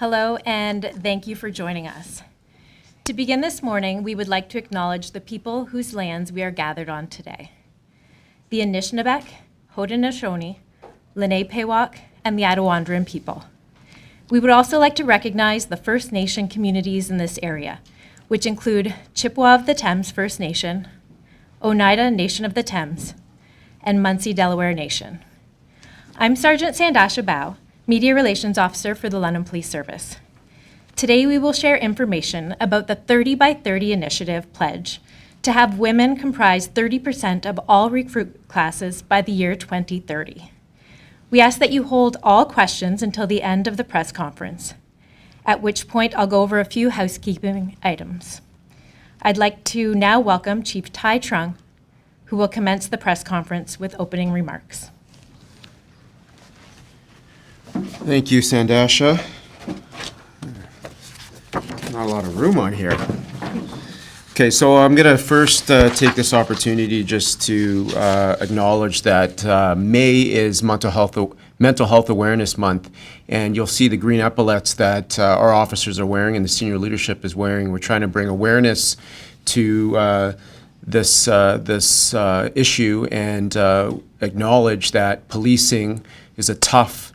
Hello, and thank you for joining us. To begin this morning, we would like to acknowledge the people whose lands we are gathered on today. The Anishinaabeg, Haudenosaunee, Lenape-Pewak, and the Attawandaron people. We would also like to recognize the First Nation communities in this area, which include Chippewa of the Thames First Nation, Oneida Nation of the Thames, and Munsee Delaware Nation. I'm Sergeant Sandasha Bao, Media Relations Officer for the London Police Service. Today we will share information about the 30 by 30 initiative pledge to have women comprise 30% of all recruit classes by the year 2030. We ask that you hold all questions until the end of the press conference, at which point I'll go over a few housekeeping items. I'd like to now welcome Chief Tai Trung, who will commence the press conference with opening remarks. Thank you, Sandasha. Not a lot of room on here. Okay, so I'm going to first take this opportunity just to acknowledge that May is Mental Health Awareness Month, and you'll see the green epaulets that our officers are wearing and the senior leadership is wearing. We're trying to bring awareness to this issue and acknowledge that policing is a tough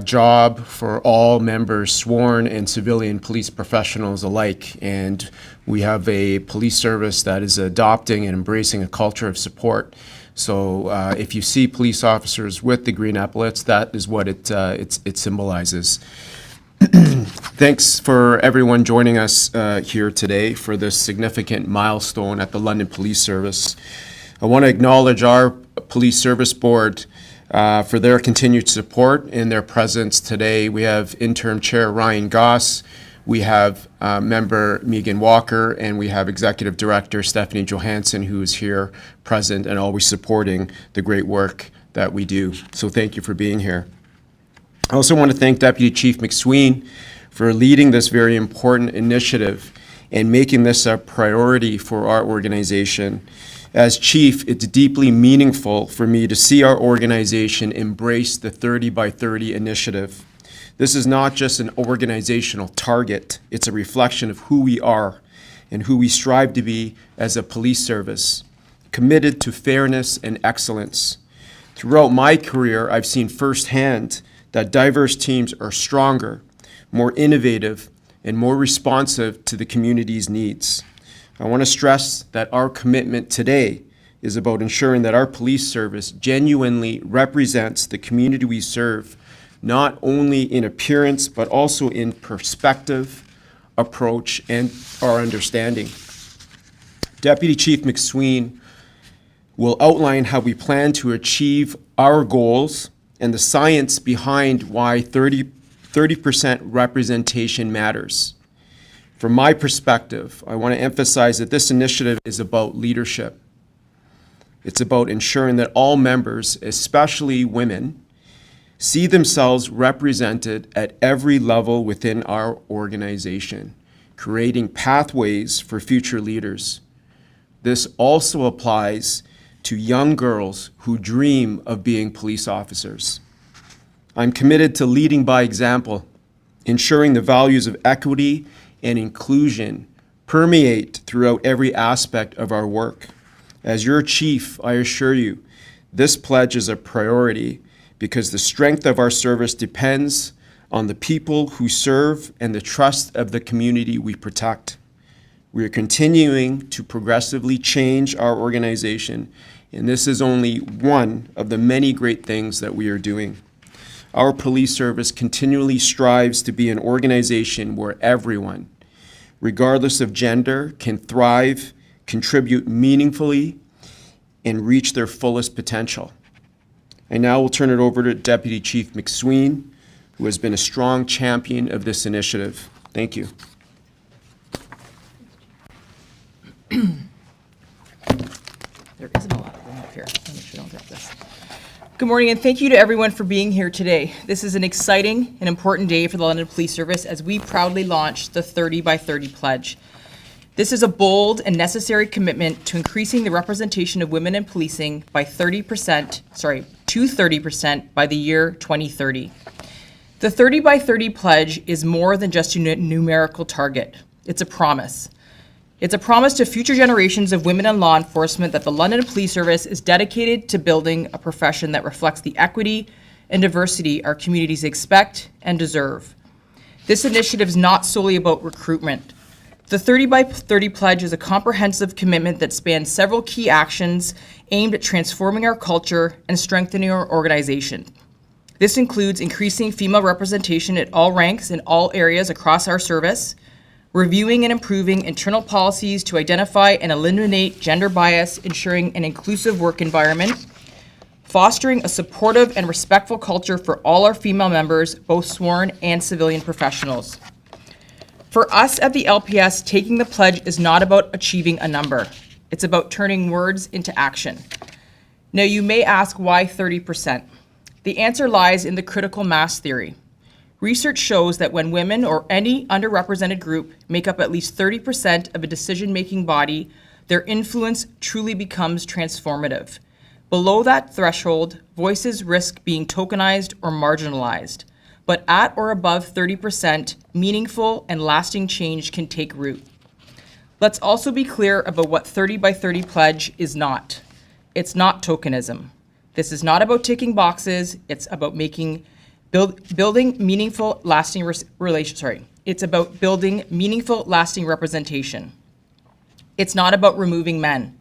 job for all members, sworn and civilian police professionals alike. And we have a police service that is adopting and embracing a culture of support. So if you see police officers with the green epaulets, that is what it symbolizes. Thanks for everyone joining us here today for this significant milestone at the London Police Service. I want to acknowledge our Police Service Board for their continued support and their presence today. We have Interim Chair Ryan Goss, we have Member Megan Walker, and we have Executive Director Stephanie Johansson, who is here present and always supporting the great work that we do. So thank you for being here. I also want to thank Deputy Chief McSween for leading this very important initiative and making this a priority for our organization. As Chief, it's deeply meaningful for me to see our organization embrace the 30 by 30 initiative. This is not just an organizational target, it's a reflection of who we are and who we strive to be as a police service, committed to fairness and excellence. Throughout my career, I've seen firsthand that diverse teams are stronger, more innovative, and more responsive to the community's needs. I want to stress that our commitment today is about ensuring that our police service genuinely represents the community we serve, not only in appearance, but also in perspective, approach, and our understanding. Deputy Chief McSween will outline how we plan to achieve our goals and the science behind why 30% representation matters. From my perspective, I want to emphasize that this initiative is about leadership. It's about ensuring that all members, especially women, see themselves represented at every level within our organization, creating pathways for future leaders. This also applies to young girls who dream of being police officers. I'm committed to leading by example, ensuring the values of equity and inclusion permeate throughout every aspect of our work. As your chief, I assure you, this pledge is a priority because the strength of our service depends on the people who serve and the trust of the community we protect. We are continuing to progressively change our organization, and this is only one of the many great things that we are doing. Our police service continually strives to be an organization where everyone, regardless of gender, can thrive, contribute meaningfully, and reach their fullest potential. I now will turn it over to Deputy Chief McSween, who has been a strong champion of this initiative. Thank you. There isn't a lot of room up here. I'll make sure I don't drop this. Good morning, and thank you to everyone for being here today. This is an exciting and important day for the London Police Service as we proudly launch the 30 by 30 pledge. This is a bold and necessary commitment to increasing the representation of women in policing by 30% by the year 2030. The 30 by 30 pledge is more than just a numerical target. It's a promise. It's a promise to future generations of women in law enforcement that the London Police Service is dedicated to building a profession that reflects the equity and diversity our communities expect and deserve. This initiative is not solely about recruitment. The 30 by 30 pledge is a comprehensive commitment that spans several key actions aimed at transforming our culture and strengthening our organization. This includes increasing female representation at all ranks in all areas across our service, reviewing and improving internal policies to identify and eliminate gender bias, ensuring an inclusive work environment, fostering a supportive and respectful culture for all our female members, both sworn and civilian professionals. For us at the LPS, taking the pledge is not about achieving a number. It's about turning words into action. Now, you may ask, why 30%? The answer lies in the critical mass theory. Research shows that when women or any underrepresented group make up at least 30% of a decision-making body, their influence truly becomes transformative. Below that threshold, voices risk being tokenized or marginalized. But at or above 30%, meaningful and lasting change can take root. Let's also be clear about what 30 by 30 pledge is not. It's not tokenism. This is not about ticking boxes. It's about building meaningful, lasting It's about building meaningful, lasting representation. It's not about removing men.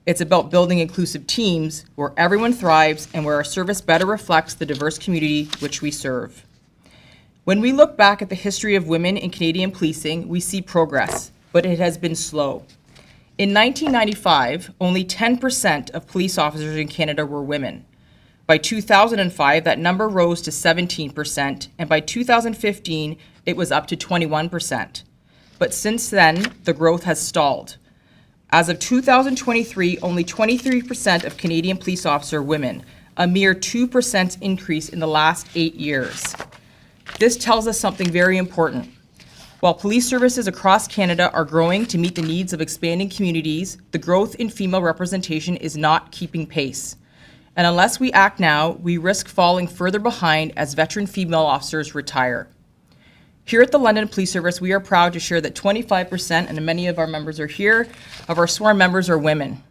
It's about building inclusive teams where everyone thrives and where our service better reflects the diverse community which we serve. When we look back at the history of women in Canadian policing, we see progress, but it has been slow. In 1995, only 10% of police officers in Canada were women. By 2005, that number rose to 17%, and by 2015, it was up to 21%. But since then, the growth has stalled. As of 2023, only 23% of Canadian police officers are women, a mere 2% increase in the last 8 years. This tells us something very important. While police services across Canada are growing to meet the needs of expanding communities, the growth in female representation is not keeping pace. And unless we act now, we risk falling further behind as veteran female officers retire. Here at the London Police Service, we are proud to share that 25%, and many of our members are here, of our sworn members are women,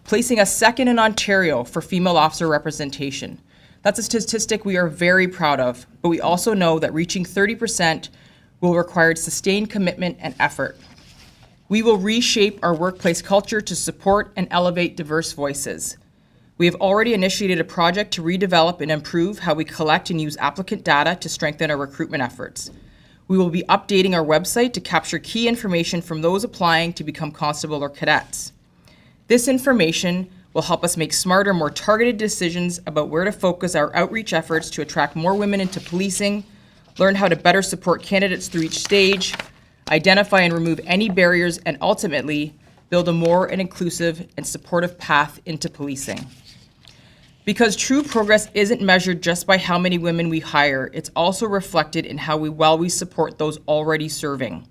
placing us second in Ontario for female officer representation. That's a statistic we are very proud of, but we also know that reaching 30% will require sustained commitment and effort. We will reshape our workplace culture to support and elevate diverse voices. We have already initiated a project to redevelop and improve how we collect and use applicant data to strengthen our recruitment efforts. We will be updating our website to capture key information from those applying to become constable or cadets. This information will help us make smarter, more targeted decisions about where to focus our outreach efforts to attract more women into policing, learn how to better support candidates through each stage, identify and remove any barriers, and ultimately build a more inclusive and supportive path into policing. Because true progress isn't measured just by how many women we hire, it's also reflected in how well we support those already serving.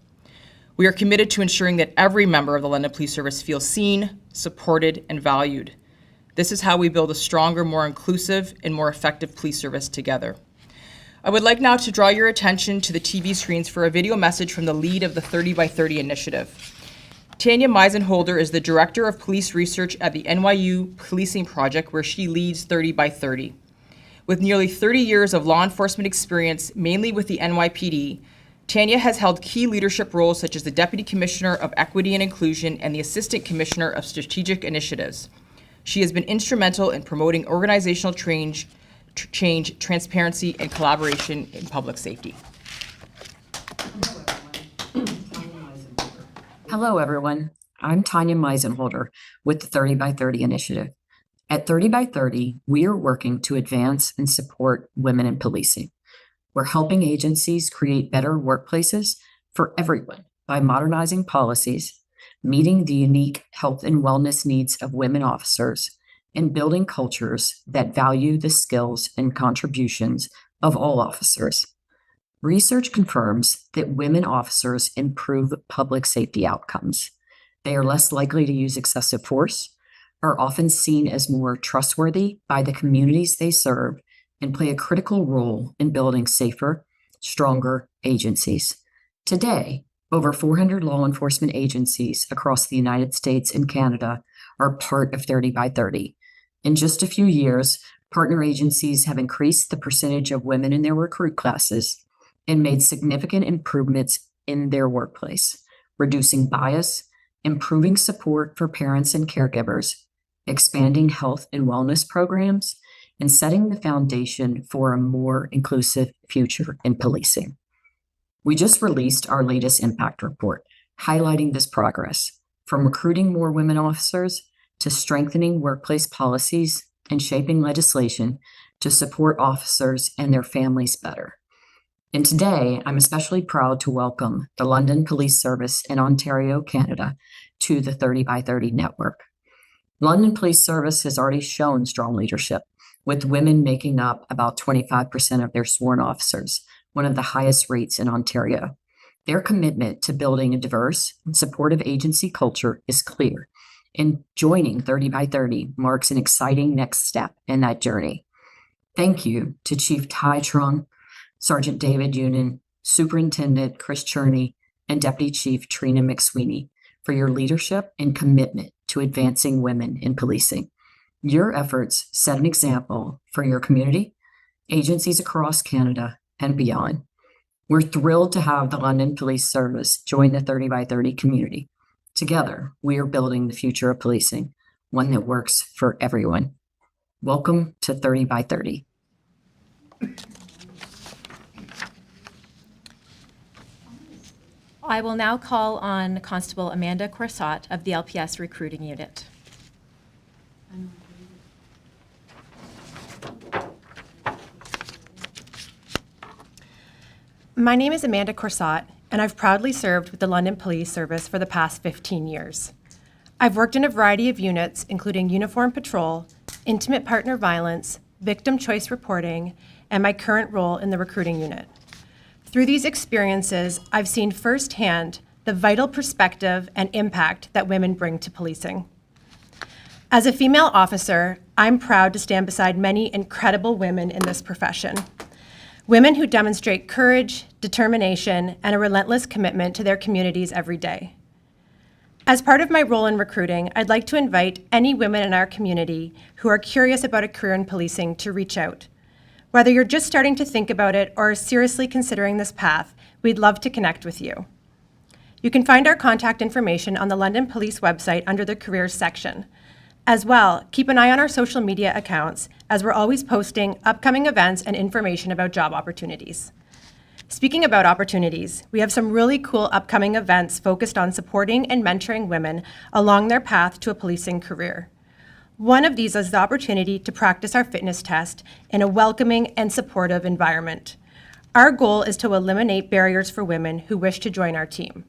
We are committed to ensuring that every member of the London Police Service feels seen, supported, and valued. This is how we build a stronger, more inclusive, and more effective police service together. I would like now to draw your attention to the TV screens for a video message from the lead of the 30 by 30 initiative. Tanya Meisenholder is the Director of Police Research at the NYU Policing Project, where she leads 30 by 30. With nearly 30 years of law enforcement experience, mainly with the NYPD, Tanya has held key leadership roles such as the Deputy Commissioner of Equity and Inclusion and the Assistant Commissioner of Strategic Initiatives. She has been instrumental in promoting organizational change, transparency, and collaboration in public safety. Hello, everyone. I'm Tanya Meisenholder with the 30 by 30 initiative. At 30 by 30, we are working to advance and support women in policing. We're helping agencies create better workplaces for everyone by modernizing policies, meeting the unique health and wellness needs of women officers, and building cultures that value the skills and contributions of all officers. Research confirms that women officers improve public safety outcomes. They are less likely to use excessive force, are often seen as more trustworthy by the communities they serve, and play a critical role in building safer stronger agencies. Today, over 400 law enforcement agencies across the United States and Canada are part of 30 by 30. In just a few years, partner agencies have increased the percentage of women in their recruit classes and made significant improvements in their workplace, reducing bias, improving support for parents and caregivers, expanding health and wellness programs, and setting the foundation for a more inclusive future in policing. We just released our latest impact report, highlighting this progress, from recruiting more women officers to strengthening workplace policies and shaping legislation to support officers and their families better. And today, I'm especially proud to welcome the London Police Service in Ontario, Canada, to the 30 by 30 network. London Police Service has already shown strong leadership, with women making up about 25% of their sworn officers, one of the highest rates in Ontario. Their commitment to building a diverse and supportive agency culture is clear, and joining 30 by 30 marks an exciting next step in that journey. Thank you to Chief Tai Trung, Sergeant David Yunin, Superintendent Chris Cherney, and Deputy Chief Trina McSweeney for your leadership and commitment to advancing women in policing. Your efforts set an example for your community, agencies across Canada, and beyond. We're thrilled to have the London Police Service join the 30 by 30 community. Together, we are building the future of policing, one that works for everyone. Welcome to 30 by 30. I will now call on Constable Amanda Corsott of the LPS Recruiting Unit. My name is Amanda Corsott, and I've proudly served with the London Police Service for the past 15 years. I've worked in a variety of units, including uniform patrol, intimate partner violence, victim choice reporting, and my current role in the recruiting unit. Through these experiences, I've seen firsthand the vital perspective and impact that women bring to policing. As a female officer, I'm proud to stand beside many incredible women in this profession. Women who demonstrate courage, determination, and a relentless commitment to their communities every day. As part of my role in recruiting, I'd like to invite any women in our community who are curious about a career in policing to reach out. Whether you're just starting to think about it or are seriously considering this path, we'd love to connect with you. You can find our contact information on the London Police website under the Careers section. As well, keep an eye on our social media accounts, as we're always posting upcoming events and information about job opportunities. Speaking about opportunities, we have some really cool upcoming events focused on supporting and mentoring women along their path to a policing career. One of these is the opportunity to practice our fitness test in a welcoming and supportive environment. Our goal is to eliminate barriers for women who wish to join our team.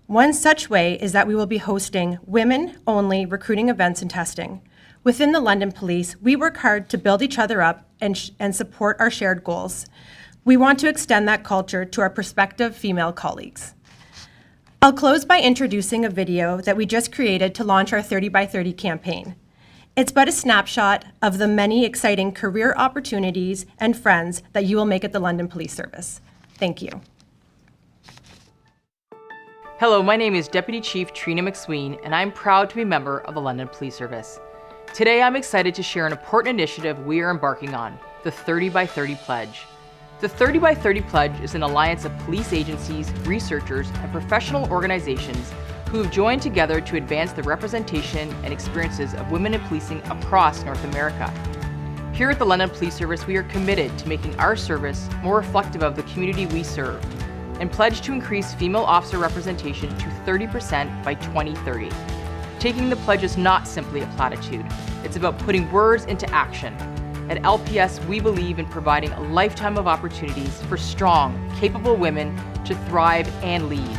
One such way is that we will be hosting women-only recruiting events and testing. Within the London Police, we work hard to build each other up and support our shared goals. We want to extend that culture to our prospective female colleagues. I'll close by introducing a video that we just created to launch our 30 by 30 campaign. It's but a snapshot of the many exciting career opportunities and friends that you will make at the London Police Service. Thank you. Hello, my name is Deputy Chief Trina McSween, and I'm proud to be a member of the London Police Service. Today, I'm excited to share an important initiative we are embarking on, the 30 by 30 Pledge. The 30 by 30 Pledge is an alliance of police agencies, researchers, and professional organizations who have joined together to advance the representation and experiences of women in policing across North America. Here at the London Police Service, we are committed to making our service more reflective of the community we serve and pledge to increase female officer representation to 30% by 2030. Taking the pledge is not simply a platitude. It's about putting words into action. At LPS, we believe in providing a lifetime of opportunities for strong, capable women to thrive and lead.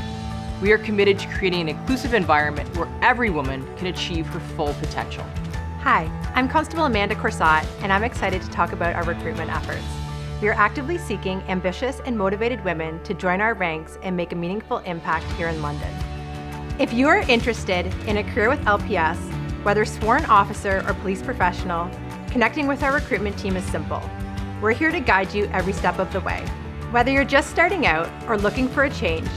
We are committed to creating an inclusive environment where every woman can achieve her full potential. Hi, I'm Constable Amanda Corsott, and I'm excited to talk about our recruitment efforts. We are actively seeking ambitious and motivated women to join our ranks and make a meaningful impact here in London. If you are interested in a career with LPS, whether sworn officer or police professional, connecting with our recruitment team is simple. We're here to guide you every step of the way. Whether you're just starting out or looking for a change,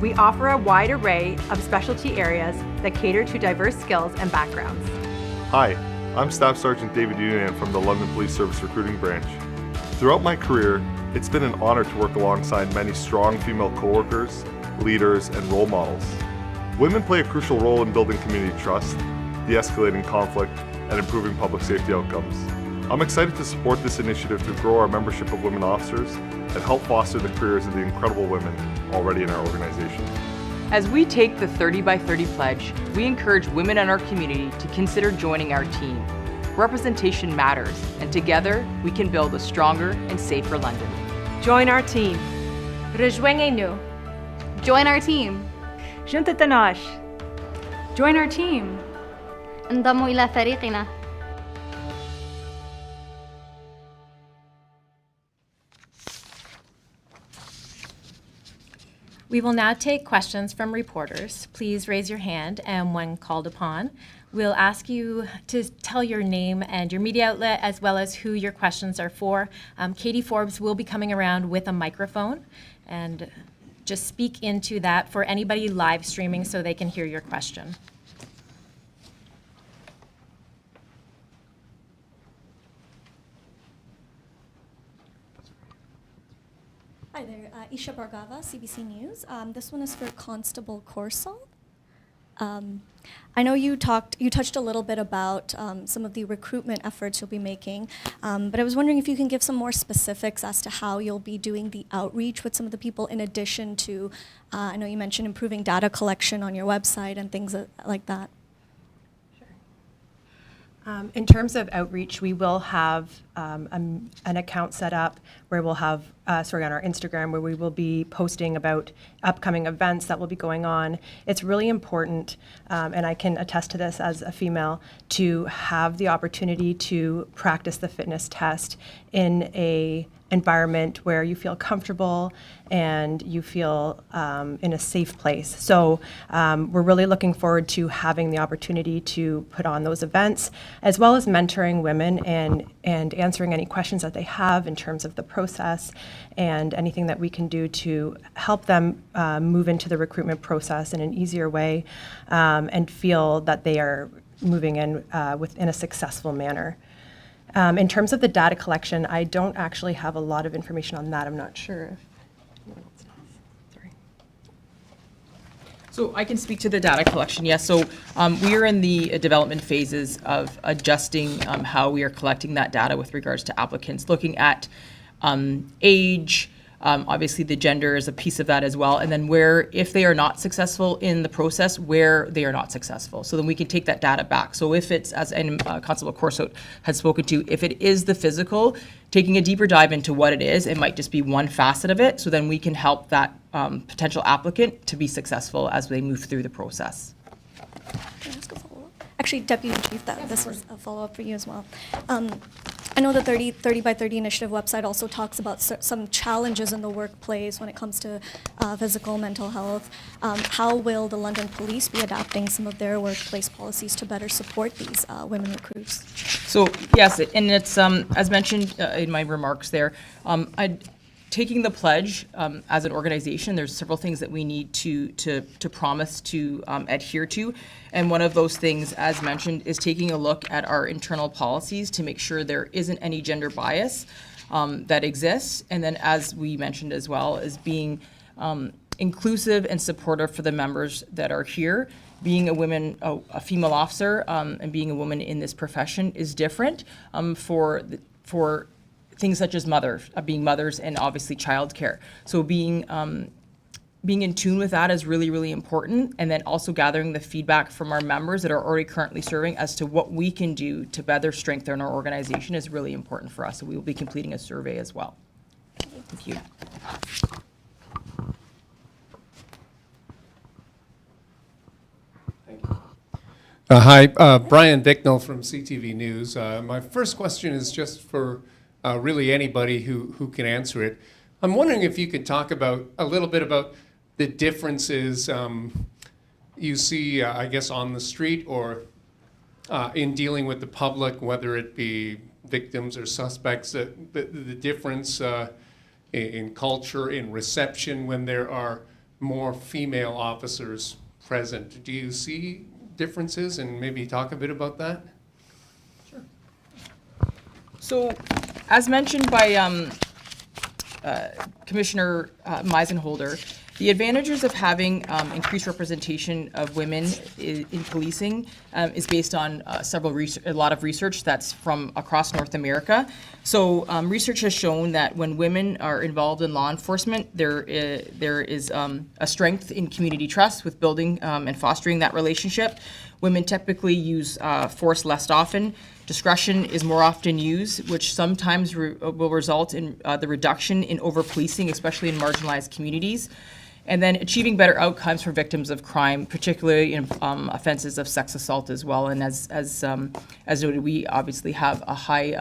we offer a wide array of specialty areas that cater to diverse skills and backgrounds. Hi, I'm Staff Sergeant David Unan from the London Police Service Recruiting Branch. Throughout my career, it's been an honor to work alongside many strong female coworkers, leaders, and role models. Women play a crucial role in building community trust, de-escalating conflict, and improving public safety outcomes. I'm excited to support this initiative to grow our membership of women officers and help foster the careers of the incredible women already in our organization. As we take the 30 by 30 pledge, we encourage women in our community to consider joining our team. Representation matters, and together we can build a stronger and safer London. Join our team. Rejoignez-nous. Join our team. Junte-te-nos. Join our team. انضموا إلى فريقنا. We will now take questions from reporters. Please raise your hand, and when called upon, we'll ask you to tell your name and your media outlet, as well as who your questions are for. Katie Forbes will be coming around with a microphone, and just speak into that for anybody live streaming so they can hear your question. Hi there, Isha Bargava, CBC News. This one is for Constable Corso. I know you touched a little bit about some of the recruitment efforts you'll be making, but I was wondering if you can give some more specifics as to how you'll be doing the outreach with some of the people in addition to, I know you mentioned improving data collection on your website and things like that. In terms of outreach, we will have an account set up where we'll have, on our Instagram, where we will be posting about upcoming events that will be going on. It's really important, and I can attest to this as a female, to have the opportunity to practice the fitness test in a environment where you feel comfortable and you feel in a safe place. So we're really looking forward to having the opportunity to put on those events, as well as mentoring women and answering any questions that they have in terms of the process and anything that we can do to help them move into the recruitment process in an easier way and feel that they are moving in within a successful manner. In terms of the data collection, I don't actually have a lot of information on that. I'm not sure if anyone else does. Sorry. So I can speak to the data collection, yes. So we are in the development phases of adjusting how we are collecting that data with regards to applicants, looking at age, obviously the gender is a piece of that as well, and then where, if they are not successful in the process, where they are not successful. So then we can take that data back. So if it's, as Constable Corso had spoken to, if it is the physical, taking a deeper dive into what it is, it might just be one facet of it, so then we can help that potential applicant to be successful as they move through the process. Can I ask a follow-up? Actually, Deputy Chief, this was a follow-up for you as well. I know the 30 by 30 initiative website also talks about some challenges in the workplace when it comes to physical, mental health. How will the London Police be adapting some of their workplace policies to better support these women recruits? So yes, and it's as mentioned in my remarks there, taking the pledge as an organization, there's several things that we need to promise to adhere to. And one of those things, as mentioned, is taking a look at our internal policies to make sure there isn't any gender bias that exists. And then, as we mentioned as well, is being inclusive and supportive for the members that are here. Being a female officer and being a woman in this profession is different for things such as being mothers, and obviously childcare. So being in tune with that is really, really important. And then also gathering the feedback from our members that are already currently serving as to what we can do to better strengthen our organization is really important for us. So we will be completing a survey as well. Thank you. Hi, Brian Bicknell from CTV News. My first question is just for really anybody who can answer it. I'm wondering if you could talk about a little bit about the differences you see, I guess, on the street or in dealing with the public, whether it be victims or suspects, the difference in culture, in reception, when there are more female officers present? Do you see differences, and maybe talk a bit about that? So, as mentioned by Commissioner Meisenholder, the advantages of having increased representation of women in policing is based on a lot of research that's from across North America. So research has shown that when women are involved in law enforcement, there is a strength in community trust with building and fostering that relationship. Women typically use force less often. Discretion is more often used, which sometimes will result in the reduction in over-policing, especially in marginalized communities. And then achieving better outcomes for victims of crime, particularly in offenses of sex assault as well. And as noted, we obviously have a high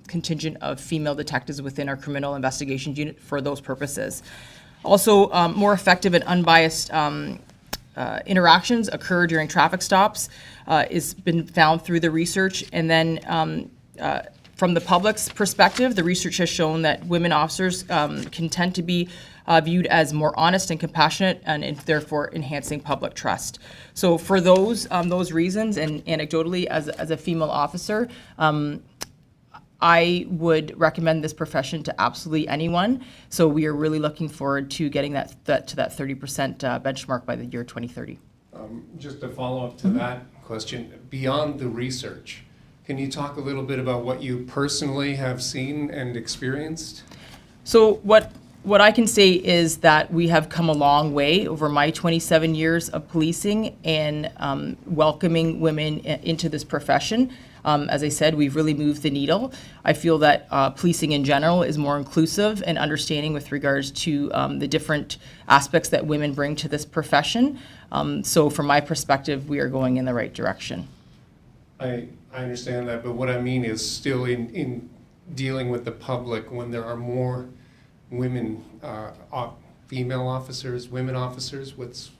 contingent of female detectives within our criminal investigations unit for those purposes. Also, more effective and unbiased interactions occur during traffic stops has been found through the research. And then from the public's perspective, the research has shown that women officers can tend to be viewed as more honest and compassionate, and therefore enhancing public trust. So for those reasons, and anecdotally as a female officer, I would recommend this profession to absolutely anyone. So we are really looking forward to getting that to that 30% benchmark by the year 2030. Just to follow up to that question, beyond the research, can you talk a little bit about what you personally have seen and experienced? So what I can say is that we have come a long way over my 27 years of policing and welcoming women into this profession. As I said, we've really moved the needle. I feel that policing in general is more inclusive and understanding with regards to the different aspects that women bring to this profession. So from my perspective, we are going in the right direction. I understand that, but what I mean is still in dealing with the public, when there are more women, female officers, women officers, what's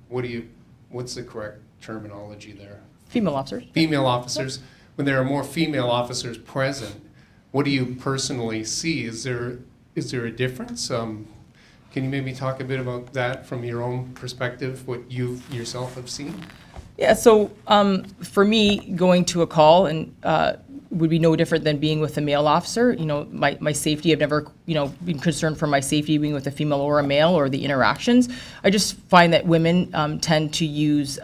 the correct terminology there? Female officers. Female officers. When there are more female officers present, what do you personally see? Is there a difference? Can you maybe talk a bit about that from your own perspective, what you yourself have seen? Yeah, so for me, going to a call and would be no different than being with a male officer. You know, my safety, I've never, been concerned for my safety being with a female or a male or the interactions. I just find that women tend to use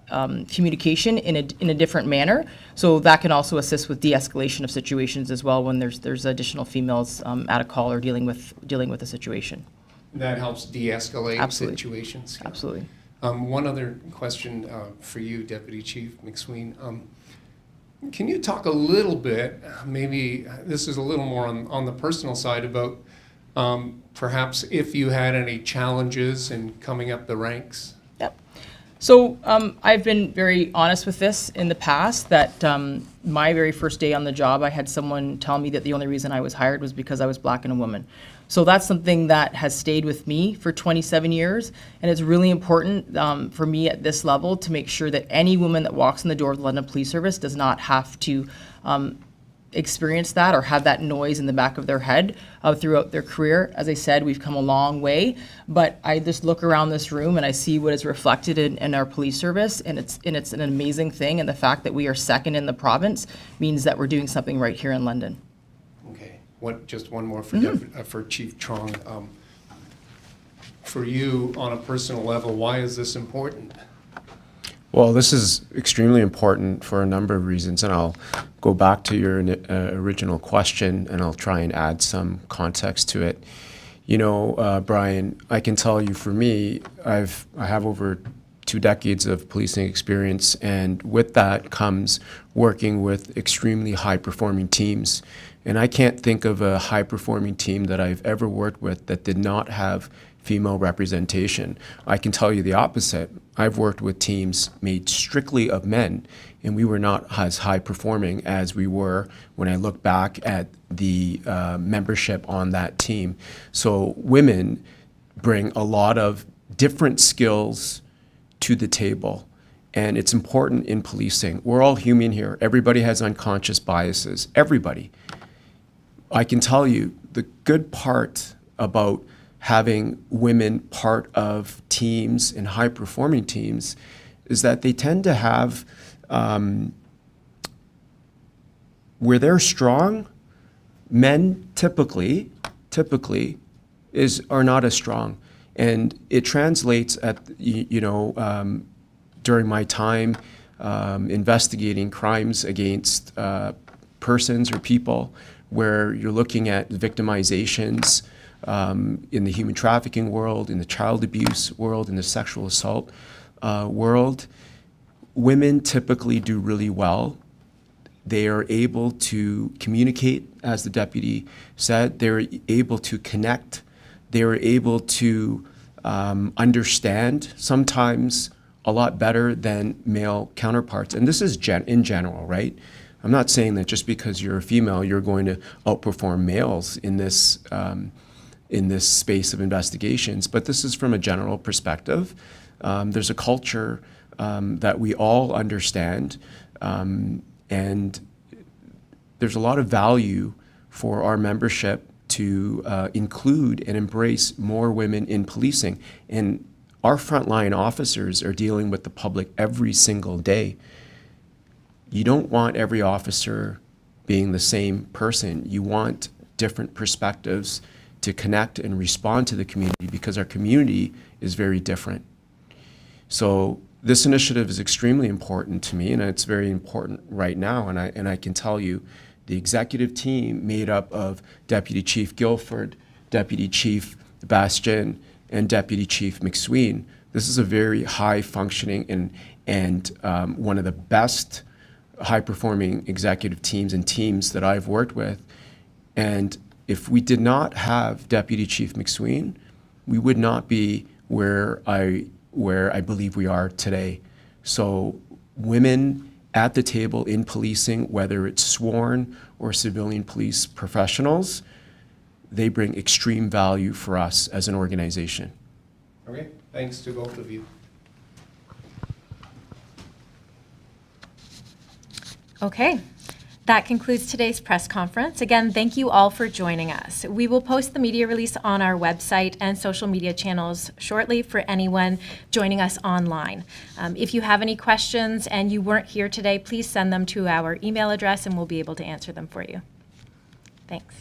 communication in a different manner. So that can also assist with de-escalation of situations as well when there's additional females at a call or dealing with a situation. That helps de-escalate Absolutely. situations. Absolutely. One other question for you, Deputy Chief McSween. Can you talk a little bit, maybe this is a little more on the personal side, about perhaps if you had any challenges in coming up the ranks? Yep. So I've been very honest with this in the past, that my very first day on the job, I had someone tell me that the only reason I was hired was because I was Black and a woman. So that's something that has stayed with me for 27 years, and it's really important for me at this level to make sure that any woman that walks in the door of the London Police Service does not have to experience that or have that noise in the back of their head throughout their career. As I said, we've come a long way, but I just look around this room and I see what is reflected in our police service, and it's an amazing thing, and the fact that we are second in the province means that we're doing something right here in London. Just one more for Chief Trong. For you, on a personal level, why is this important? Well, this is extremely important for a number of reasons, and I'll go back to your original question, and I'll try and add some context to it. Brian, I can tell you, for me, I have over 2 decades of policing experience, and with that comes working with extremely high-performing teams. And I can't think of a high-performing team that I've ever worked with that did not have female representation. I can tell you the opposite. I've worked with teams made strictly of men, and we were not as high-performing as we were when I look back at the membership on that team. So women bring a lot of different skills to the table, and it's important in policing. We're all human here. Everybody has unconscious biases. Everybody. I can tell you the good part about having women part of teams and high-performing teams is that they tend to have, where they're strong, men typically are not as strong. And it translates at, during my time investigating crimes against persons or people, where you're looking at victimizations in the human trafficking world, in the child abuse world, in the sexual assault world. Women typically do really well. They are able to communicate, as the deputy said. They're able to connect. They're able to understand, sometimes a lot better than male counterparts. And this is in general, right? I'm not saying that just because you're a female, you're going to outperform males in this space of investigations, but this is from a general perspective. There's a culture that we all understand, and there's a lot of value for our membership to include and embrace more women in policing. And our frontline officers are dealing with the public every single day. You don't want every officer being the same person. You want different perspectives to connect and respond to the community, because our community is very different. So this initiative is extremely important to me, and it's very important right now. And I can tell you, the executive team made up of Deputy Chief Guilford, Deputy Chief Bastian, and Deputy Chief McSween. This is a very high functioning and one of the best high-performing executive teams and teams that I've worked with. And if we did not have Deputy Chief McSween, we would not be where I believe we are today. So women at the table in policing, whether it's sworn or civilian police professionals, they bring extreme value for us as an organization. Okay, thanks to both of you. Okay, that concludes today's press conference. Again, thank you all for joining us. We will post the media release on our website and social media channels shortly for anyone joining us online. If you have any questions and you weren't here today, please send them to our email address and we'll be able to answer them for you. Thanks.